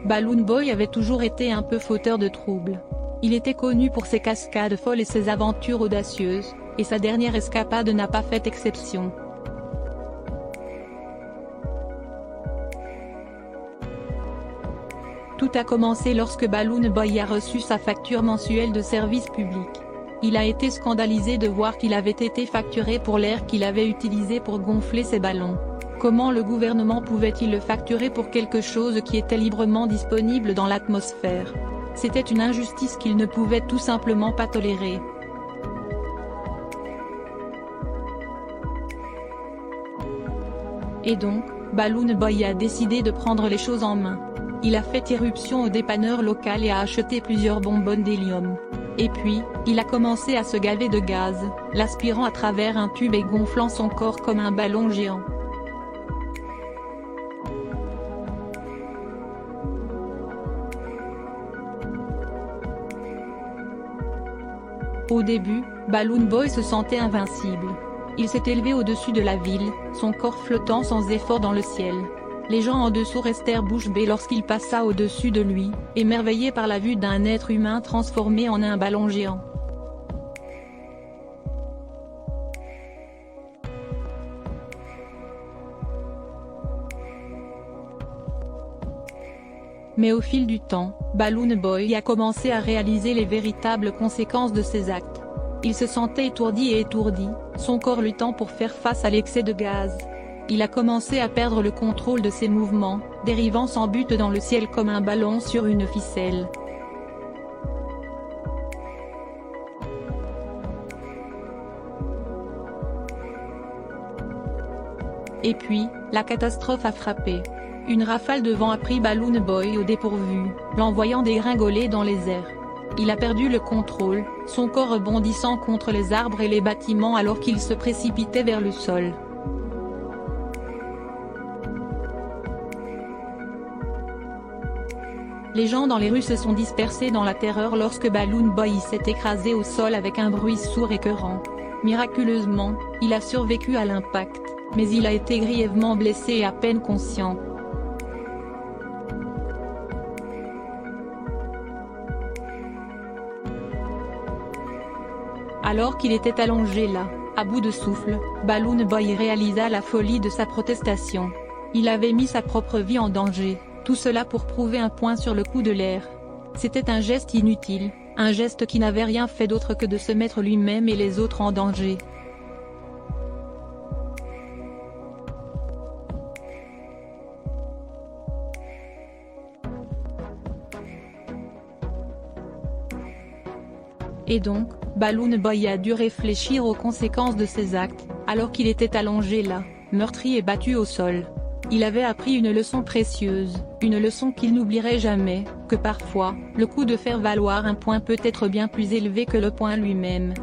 Balloon Boy avait toujours été un peu fauteur de troubles. Il était connu pour ses cascades folles et ses aventures audacieuses, et sa dernière escapade n'a pas fait exception. Tout a commencé lorsque Balloon Boy a reçu sa facture mensuelle de service public. Il a été scandalisé de voir qu'il avait été facturé pour l'air qu'il avait utilisé pour gonfler ses ballons. Comment le gouvernement pouvait-il le facturer pour quelque chose qui était librement disponible dans l'atmosphère? C'était une injustice qu'il ne pouvait tout simplement pas tolérer. Et donc, Balloon Boy a décidé de prendre les choses en main. Il a fait irruption au dépanneur local et a acheté plusieurs bonbonnes d'hélium. Et puis, il a commencé à se gaver de gaz, l'aspirant à travers un tube et gonflant son corps comme un ballon géant. Au début, Balloon Boy se sentait invincible. Il s'est élevé au-dessus de la ville, son corps flottant sans effort dans le ciel. Les gens en dessous restèrent bouche bée lorsqu'il passa au-dessus de lui, émerveillés par la vue d'un être humain transformé en un ballon géant. Mais au fil du temps, Balloon Boy a commencé à réaliser les véritables conséquences de ses actes. Il se sentait étourdi et étourdi, son corps luttant pour faire face à l'excès de gaz. Il a commencé à perdre le contrôle de ses mouvements, dérivant sans but dans le ciel comme un ballon sur une ficelle. Et puis, la catastrophe a frappé. Une rafale de vent a pris Balloon Boy au dépourvu, l'envoyant dégringoler dans les airs. Il a perdu le contrôle, son corps rebondissant contre les arbres et les bâtiments alors qu'il se précipitait vers le sol. Les gens dans les rues se sont dispersés dans la terreur lorsque Balloon Boy s'est écrasé au sol avec un bruit sourd écœurant. Miraculeusement, il a survécu à l'impact, mais il a été grièvement blessé et à peine conscient. Alors qu'il était allongé là, à bout de souffle, Balloon Boy réalisa la folie de sa protestation. Il avait mis sa propre vie en danger, tout cela pour prouver un point sur le coup de l'air. C'était un geste inutile, un geste qui n'avait rien fait d'autre que de se mettre lui-même et les autres en danger. Et donc, Balloon Boy a dû réfléchir aux conséquences de ses actes, alors qu'il était allongé là, meurtri et battu au sol. Il avait appris une leçon précieuse, une leçon qu'il n'oublierait jamais, que parfois, le coup de faire valoir un point peut être bien plus élevé que le point lui-même.